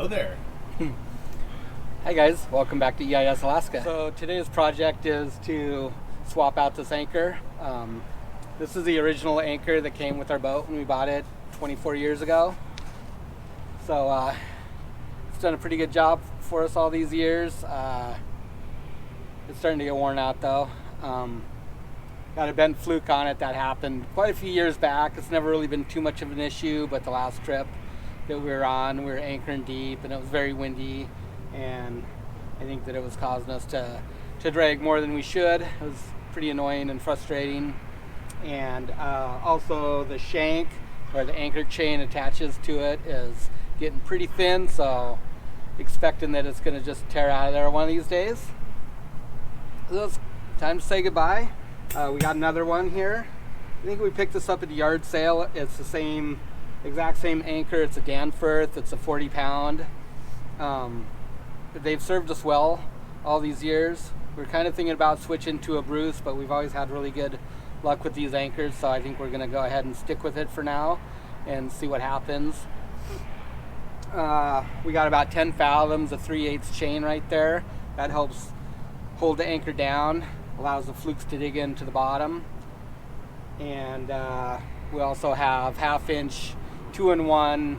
Hello there. Hi guys, welcome back to EIS Alaska. So today's project is to swap out this anchor. This is the original anchor that came with our boat when we bought it 24 years ago. So it's done a pretty good job for us all these years. It's starting to get worn out though. Got a bent fluke on it that happened quite a few years back. It's never really been too much of an issue, but the last trip that we were on, we were anchoring deep and it was very windy, and I think that it was causing us to drag more than we should. It was pretty annoying and frustrating. And also the shank, where the anchor chain attaches to it, is getting pretty thin, so expecting that it's going to just tear out of there one of these days. So it's time to say goodbye. We got another one here. I think we picked this up at the yard sale. It's the exact same anchor. It's a Danforth. It's a 40 pound. They've served us well all these years. We're kind of thinking about switching to a Bruce, but we've always had really good luck with these anchors, so I think we're going to go ahead and stick with it for now and see what happens. We got about 10 fathoms of 3/8 chain right there. That helps hold the anchor down, allows the flukes to dig into the bottom. And we also have 1/2 inch 2-in-1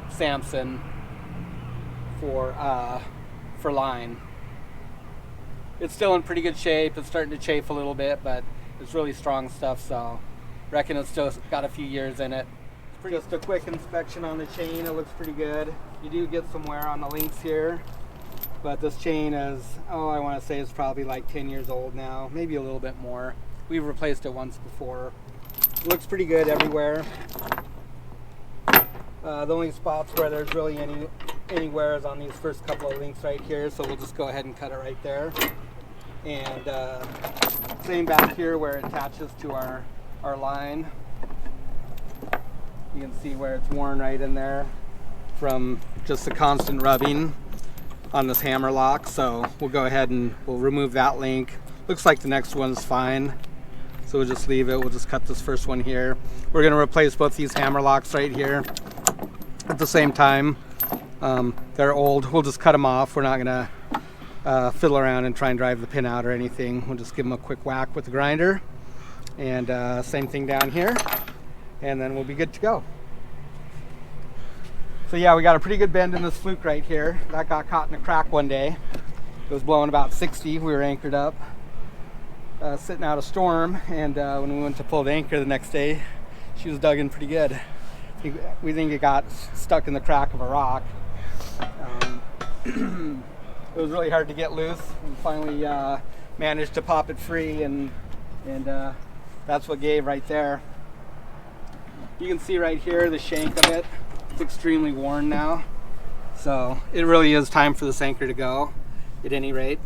Samson for line. It's still in pretty good shape. It's starting to chafe a little bit, but it's really strong stuff, so reckon it's still got a few years in it. Just a quick inspection on the chain. It looks pretty good. You do get some wear on the links here, but this chain is, I want to say it's probably like 10 years old now, maybe a little bit more. We've replaced it once before. It looks pretty good everywhere. The only spots where there's really any wear is on these first couple of links right here, so we'll just go ahead and cut it right there. And same back here where it attaches to our line. You can see where it's worn right in there from just the constant rubbing on this hammer lock. So we'll go ahead and we'll remove that link. Looks like the next one's fine, so we'll just leave it. We'll just cut this first one here. We're going to replace both these hammer locks right here at the same time. They're old. We'll just cut them off. We're not going to fiddle around and try and drive the pin out or anything. We'll just give them a quick whack with the grinder. And same thing down here, and then we'll be good to go. So yeah, we got a pretty good bend in this fluke right here. That got caught in a crack one day. It was blowing about 60. We were anchored up, sitting out a storm, and when we went to pull the anchor the next day, she was dug in pretty good. We think it got stuck in the crack of a rock. It was really hard to get loose. We finally managed to pop it free, and that's what gave right there. You can see right here the shank of it. It's extremely worn now, so it really is time for this anchor to go at any rate.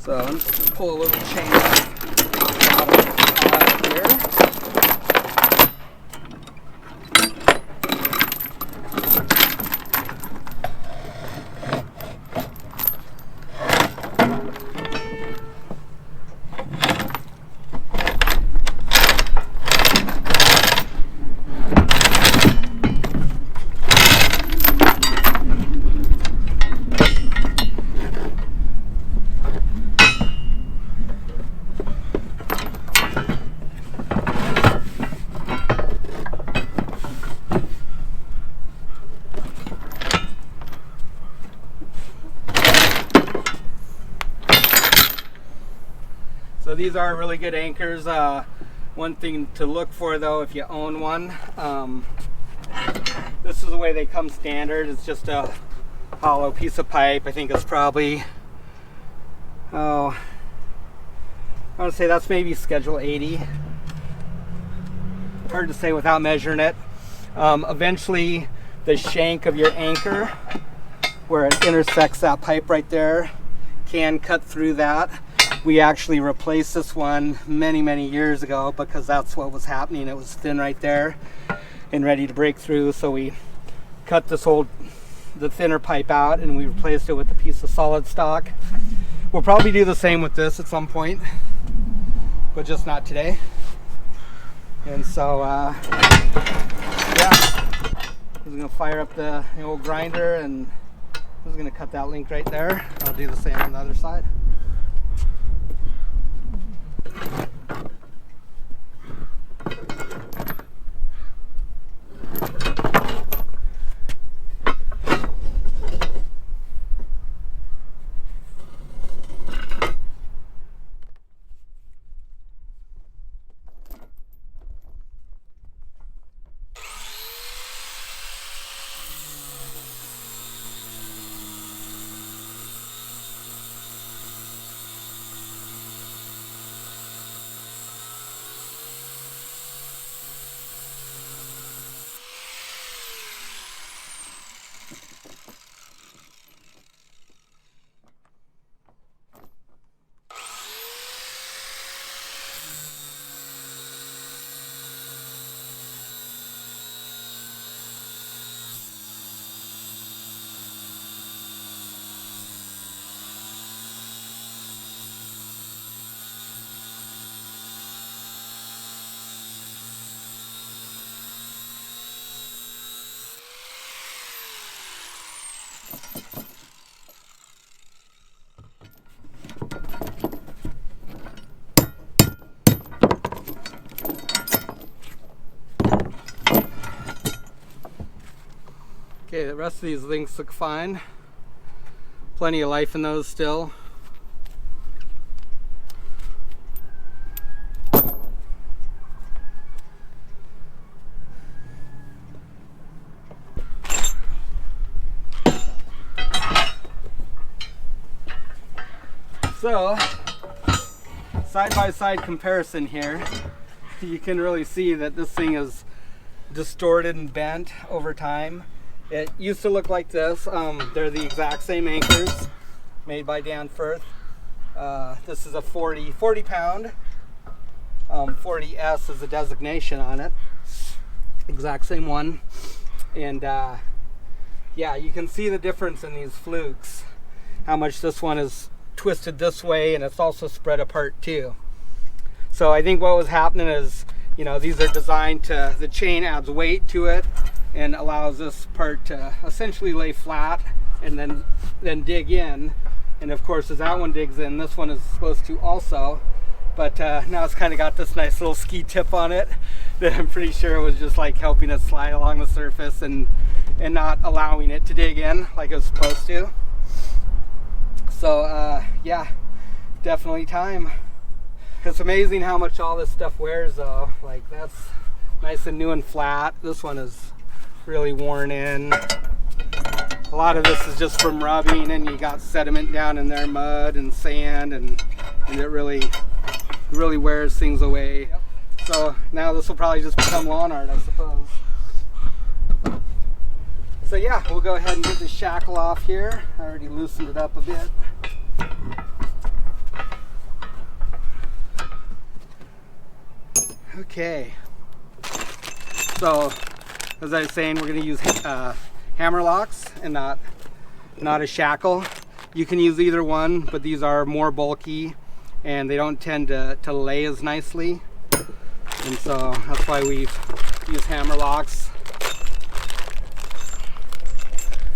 So I'm just going to pull a little chain out of here. So these are really good anchors. One thing to look for though, if you own one, this is the way they come standard. It's just a hollow piece of pipe. I think it's probably, I want to say that's maybe schedule 80. Hard to say without measuring it. Eventually the shank of your anchor, where it intersects that pipe right there, can cut through that. We actually replaced this one many years ago because that's what was happening. It was thin right there and ready to break through, so we cut the thinner pipe out and we replaced it with a piece of solid stock. We'll probably do the same with this at some point, but just not today. And so, yeah, I was gonna fire up the old grinder, and I was gonna cut that link right there. I'll do the same on the other side. Okay, the rest of these links look fine. Plenty of life in those still. So, side-by-side comparison here, you can really see that this thing is distorted and bent over time. It used to look like this. They're the exact same anchors made by Dan Firth. This is a 40 pound. 40S is the designation on it. Exact same one. And yeah, you can see the difference in these flukes. How much this one is twisted this way, and it's also spread apart too. So I think what was happening is, you know, these are designed to, the chain adds weight to it and allows this part to essentially lay flat and then dig in. And of course, as that one digs in, this one is supposed to also. But now it's kind of got this nice little ski tip on it that I'm pretty sure was just like helping it slide along the surface and not allowing it to dig in like it was supposed to. So yeah, definitely time. It's amazing how much all this stuff wears though. Like that's nice and new and flat. This one is really worn in. A lot of this is just from rubbing, and you got sediment down in there, mud and sand, and it really wears things away. So now this will probably just become lawn art, I suppose. So yeah, we'll go ahead and get the shackle off here. I already loosened it up a bit. Okay, so as I was saying, we're going to use hammer locks and not a shackle. You can use either one, but these are more bulky and they don't tend to lay as nicely, and so that's why we use hammer locks.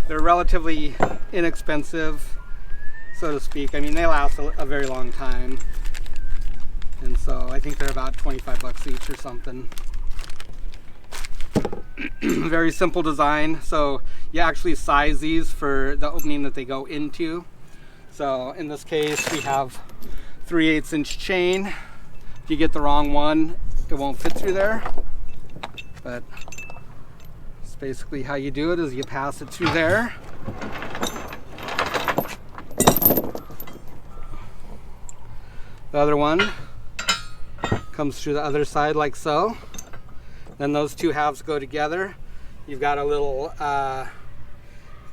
They're relatively inexpensive, so to speak. I mean, they last a very long time. And so I think they're about 25 bucks each or something. Very simple design. So you actually size these for the opening that they go into. So in this case, we have 3/8 inch chain. If you get the wrong one, it won't fit through there. But it's basically how you do it, is you pass it through there. The other one comes through the other side like so. Then those two halves go together. You've got a little, I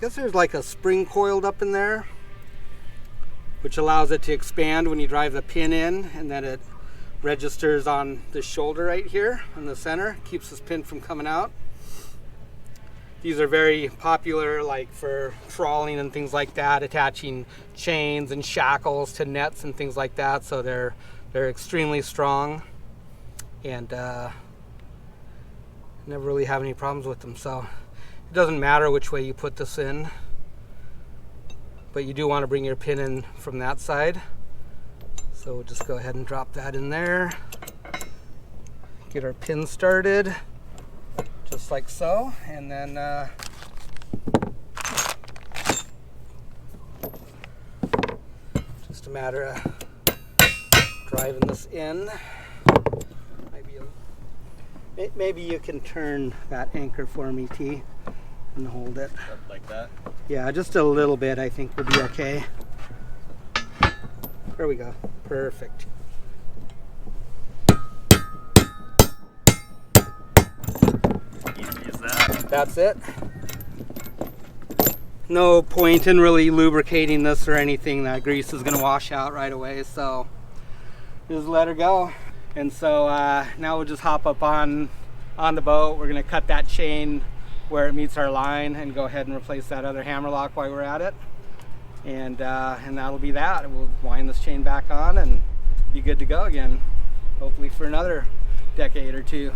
guess there's like a spring coiled up in there, which allows it to expand when you drive the pin in, and then it registers on the shoulder right here in the center, keeps this pin from coming out. These are very popular, like for trawling and things like that, attaching chains and shackles to nets and things like that. So they're extremely strong, and Never really have any problems with them, so it doesn't matter which way you put this in, but you do want to bring your pin in from that side. So we'll just go ahead and drop that in there. Get our pin started, just like so, and then just a matter of driving this in. Maybe you can turn that anchor for me, T, and hold it. Like that? Yeah, just a little bit, I think will be okay. There we go. Perfect. Easy as that. That's it. No point in really lubricating this or anything. That grease is going to wash out right away, so just let her go. And so now we'll just hop up on the boat. We're going to cut that chain where it meets our line and go ahead and replace that other hammer lock while we're at it. And that'll be that. We'll wind this chain back on and be good to go again, hopefully for another decade or two.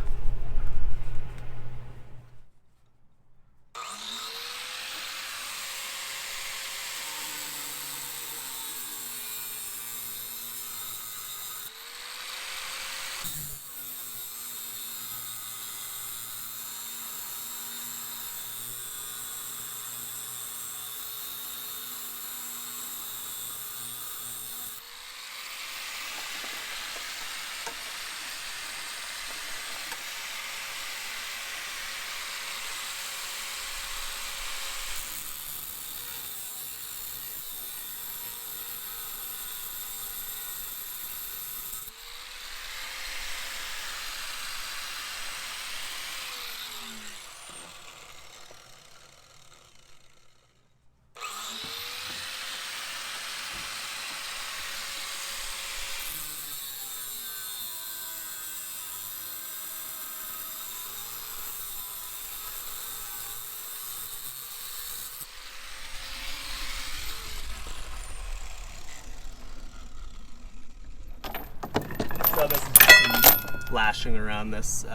So this is just some lashing around this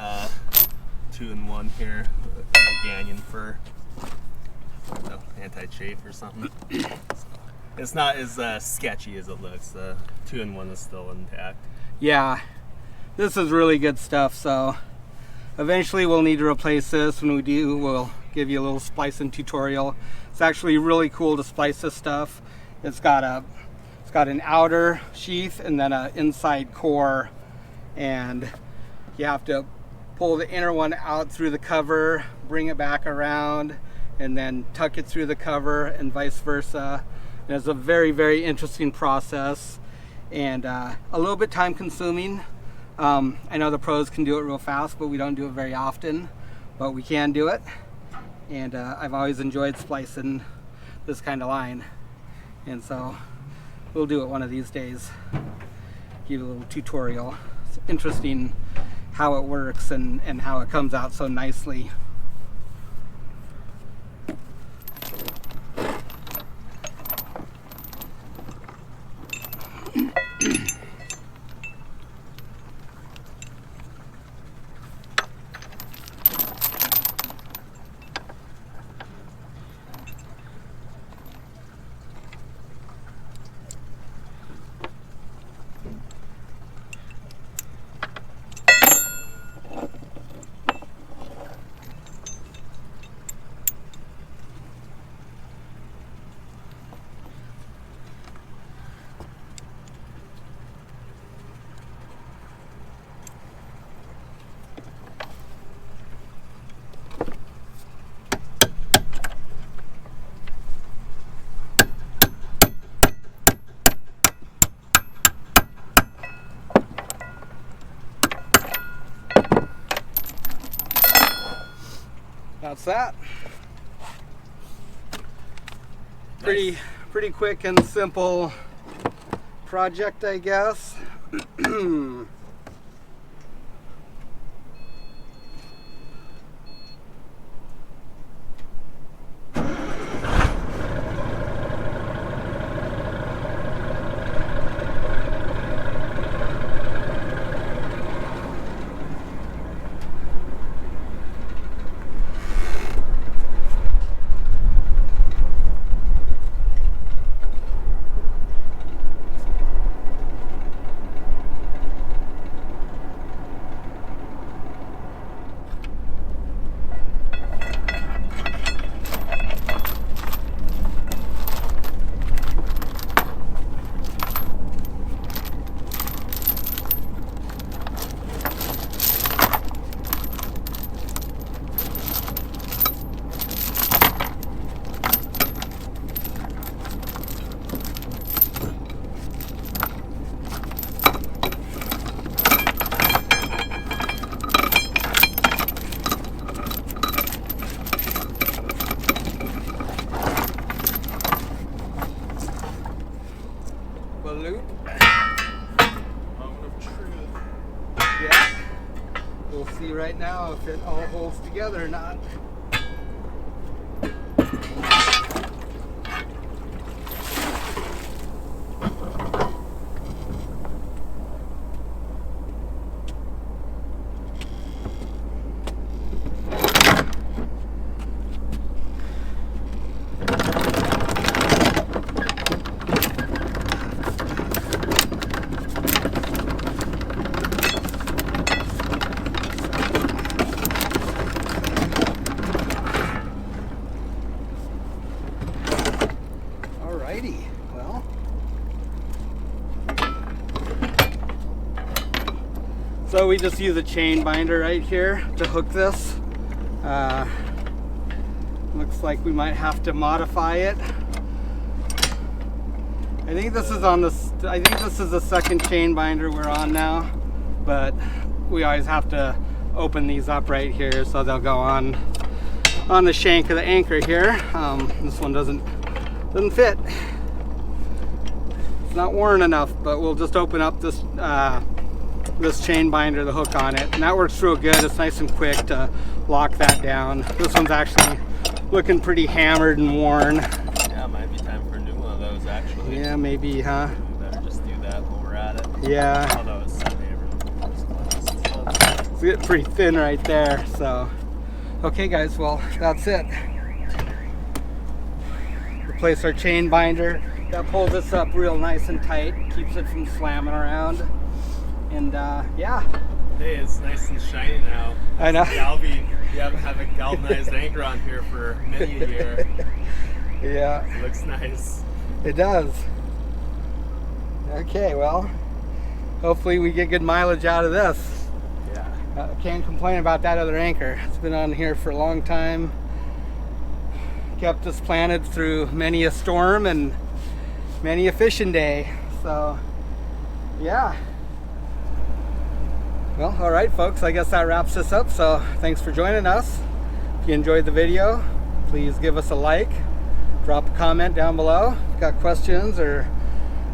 2-in-1 here, Ganyan for anti-chafe or something. So it's not as sketchy as it looks. The 2-in-1 is still intact. Yeah, this is really good stuff. So eventually we'll need to replace this. When we do, we'll give you a little splicing tutorial. It's actually really cool to splice this stuff. It's got an outer sheath and then an inside core, and you have to pull the inner one out through the cover, bring it back around, and then tuck it through the cover, and vice versa. And it's a very, very interesting process, and a little bit time consuming. I know the pros can do it real fast, but we don't do it very often, but we can do it. And I've always enjoyed splicing this kind of line, and so we'll do it one of these days. Give you a little tutorial. It's interesting how it works and how it comes out so nicely. That's that. Pretty quick and simple project, I guess. a loop. Moment of truth. Yeah. We'll see right now if it all holds together or not. Alrighty, well. So we just use a chain binder right here to hook this. Looks like we might have to modify it. I think this is on this. I think this is the second chain binder we're on now, but we always have to open these up right here so they'll go on the shank of the anchor here. This one doesn't fit. It's not worn enough, but we'll just open up this this chain binder, the hook on it, and that works real good. It's nice and quick to lock that down. This one's actually looking pretty hammered and worn. Yeah, might be time for a new one of those actually. Yeah, maybe, huh? We better just do that while we're at it. Yeah. Although it's It's getting pretty thin right there, so. Okay guys, well, that's it. Replace our chain binder. That pulls this up real nice and tight, keeps it from slamming around. And yeah. Hey, it's nice and shiny now. I know. You haven't had a galvanized anchor on here for many a year. Yeah. It looks nice. It does. Okay, well, hopefully we get good mileage out of this. Yeah. Can't complain about that other anchor. It's been on here for a long time. Kept us planted through many a storm and many a fishing day. So, yeah. Well, all right, folks, I guess that wraps this up. So thanks for joining us. If you enjoyed the video, please give us a like, drop a comment down below. If you've got questions or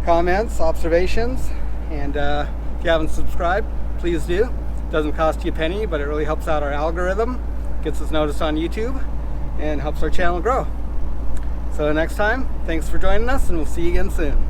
comments, observations, and if you haven't subscribed, please do. It doesn't cost you a penny, but it really helps out our algorithm, gets us noticed on YouTube, and helps our channel grow. So next time, thanks for joining us, and we'll see you again soon.